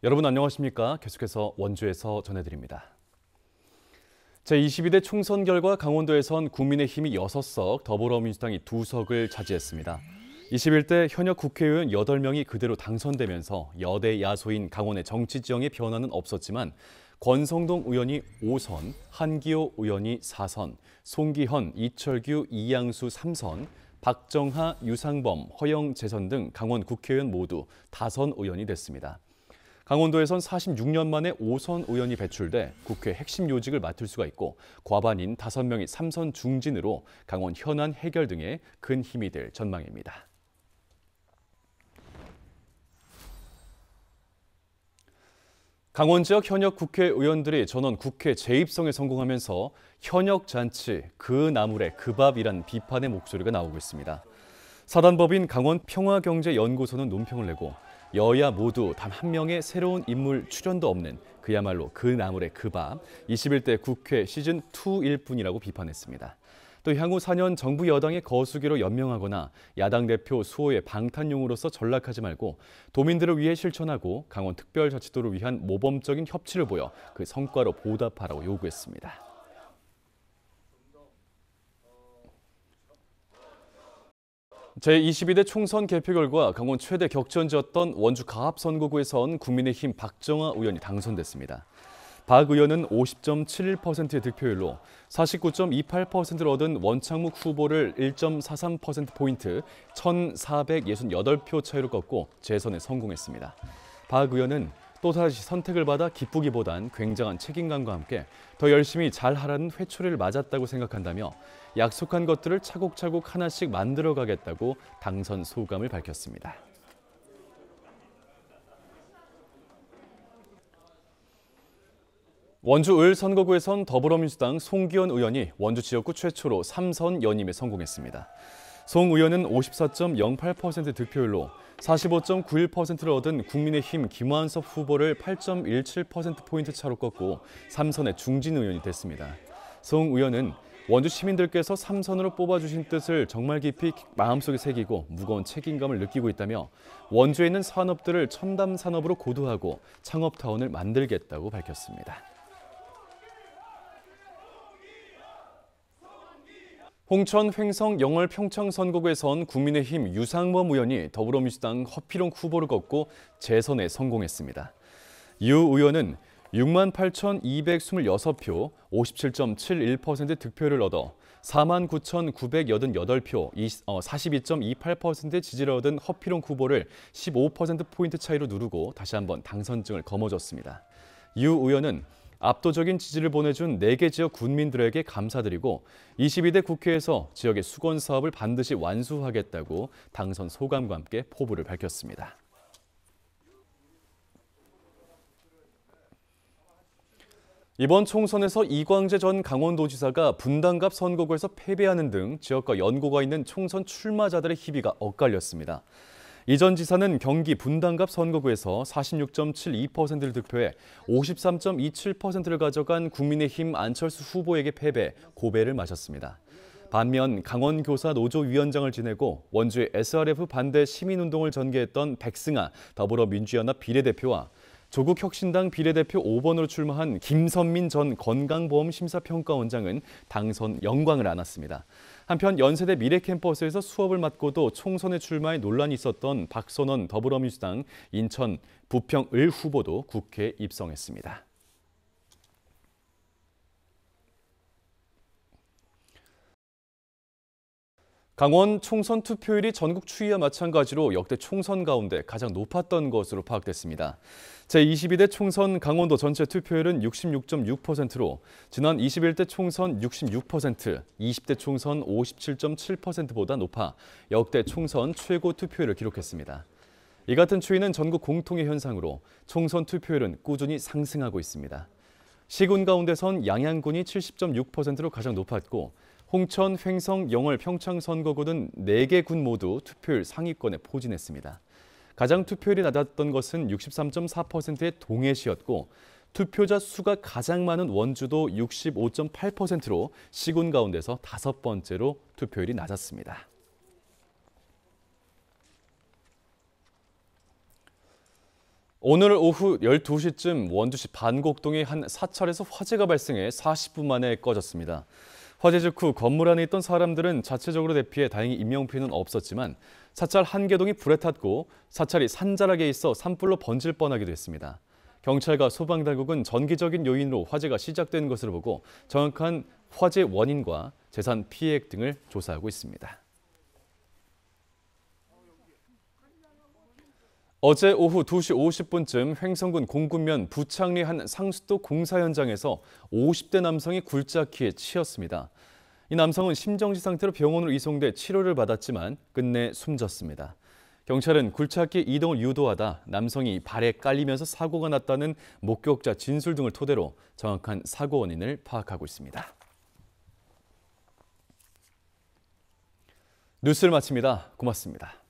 여러분 안녕하십니까? 계속해서 원주에서 전해드립니다. 제22대 총선 결과 강원도에선 국민의힘이 6석, 더불어민주당이 2석을 차지했습니다. 21대 현역 국회의원 8명이 그대로 당선되면서 여대 야소인 강원의 정치 지형의 변화는 없었지만 권성동 의원이 5선, 한기호 의원이 4선, 송기현, 이철규, 이양수 3선, 박정하, 유상범, 허영재선 등 강원 국회의원 모두 5선 의원이 됐습니다. 강원도에선 46년 만에 5선 의원이 배출돼 국회 핵심 요직을 맡을 수가 있고 과반인 5명이 3선 중진으로 강원 현안 해결 등에 큰 힘이 될 전망입니다. 강원 지역 현역 국회의원들이 전원 국회 재입성에 성공하면서 현역 잔치, 그 나물의 그 밥이란 비판의 목소리가 나오고 있습니다. 사단법인 강원평화경제연구소는 논평을 내고 여야 모두 단 한 명의 새로운 인물 출연도 없는 그야말로 그 나물의 그 밥, 21대 국회 시즌2일 뿐이라고 비판했습니다. 또 향후 4년 정부 여당의 거수기로 연명하거나 야당 대표 수호의 방탄용으로서 전락하지 말고 도민들을 위해 실천하고 강원특별자치도를 위한 모범적인 협치를 보여 그 성과로 보답하라고 요구했습니다. 제22대 총선 개표 결과 강원 최대 격전지였던 원주 가합선거구에선 국민의힘 박정하 의원이 당선됐습니다. 박 의원은 50.71%의 득표율로 49.28%를 얻은 원창묵 후보를 1.43%포인트 1,468표 차이로 꺾고 재선에 성공했습니다. 박 의원은 또다시 선택을 받아 기쁘기보단 굉장한 책임감과 함께 더 열심히 잘하라는 회초리를 맞았다고 생각한다며 약속한 것들을 차곡차곡 하나씩 만들어가겠다고 당선 소감을 밝혔습니다. 원주 을 선거구에선 더불어민주당 송기현 의원이 원주 지역구 최초로 3선 연임에 성공했습니다. 송 의원은 54.08% 득표율로 45.91%를 얻은 국민의힘 김완섭 후보를 8.17%포인트 차로 꺾고 3선의 중진 의원이 됐습니다. 송 의원은 원주 시민들께서 3선으로 뽑아주신 뜻을 정말 깊이 마음속에 새기고 무거운 책임감을 느끼고 있다며 원주에 있는 산업들을 첨단 산업으로 고도하고 창업타운을 만들겠다고 밝혔습니다. 홍천, 횡성, 영월, 평창 선거구에선 국민의힘 유상범 의원이 더불어민주당 허필용 후보를 꺾고 재선에 성공했습니다. 유 의원은 68,226표, 57.71% 득표를 얻어 49,988표, 42.28%의 지지를 얻은 허필용 후보를 15%포인트 차이로 누르고 다시 한번 당선증을 거머쥐었습니다. 유 의원은 압도적인 지지를 보내준 4개 지역 군민들에게 감사드리고 22대 국회에서 지역의 수건 사업을 반드시 완수하겠다고 당선 소감과 함께 포부를 밝혔습니다. 이번 총선에서 이광재 전 강원도지사가 분당갑 선거구에서 패배하는 등 지역과 연고가 있는 총선 출마자들의 희비가 엇갈렸습니다. 이 전 지사는 경기 분당갑 선거구에서 46.72%를 득표해 53.27%를 가져간 국민의힘 안철수 후보에게 패배, 고배를 마셨습니다. 반면 강원교사 노조위원장을 지내고 원주의 SRF 반대 시민운동을 전개했던 백승아 더불어민주연합 비례대표와 조국혁신당 비례대표 5번으로 출마한 김선민 전 건강보험심사평가원장은 당선 영광을 안았습니다. 한편 연세대 미래캠퍼스에서 수업을 맡고도 총선에 출마해 논란이 있었던 박선원 더불어민주당 인천 부평을 후보도 국회에 입성했습니다. 강원 총선 투표율이 전국 추이와 마찬가지로 역대 총선 가운데 가장 높았던 것으로 파악됐습니다. 제22대 총선 강원도 전체 투표율은 66.6%로 지난 21대 총선 66%, 20대 총선 57.7%보다 높아 역대 총선 최고 투표율을 기록했습니다. 이 같은 추이는 전국 공통의 현상으로 총선 투표율은 꾸준히 상승하고 있습니다. 시군 가운데선 양양군이 70.6%로 가장 높았고 홍천, 횡성, 영월, 평창 선거구는 4개 군 모두 투표율 상위권에 포진했습니다. 가장 투표율이 낮았던 것은 63.4%의 동해시였고 투표자 수가 가장 많은 원주도 65.8%로 시군 가운데서 5번째로 투표율이 낮았습니다. 오늘 오후 12시쯤 원주시 반곡동의 한 사찰에서 화재가 발생해 40분 만에 꺼졌습니다. 화재 직후 건물 안에 있던 사람들은 자체적으로 대피해 다행히 인명피해는 없었지만 사찰 한 개동이 불에 탔고 사찰이 산자락에 있어 산불로 번질 뻔하기도 했습니다. 경찰과 소방당국은 전기적인 요인으로 화재가 시작된 것으로 보고 정확한 화재 원인과 재산 피해액 등을 조사하고 있습니다. 어제 오후 2시 50분쯤 횡성군 공군면 부창리 한 상수도 공사 현장에서 50대 남성이 굴착기에 치였습니다. 이 남성은 심정지 상태로 병원으로 이송돼 치료를 받았지만 끝내 숨졌습니다. 경찰은 굴착기 이동을 유도하다 남성이 발에 깔리면서 사고가 났다는 목격자 진술 등을 토대로 정확한 사고 원인을 파악하고 있습니다. 뉴스를 마칩니다. 고맙습니다.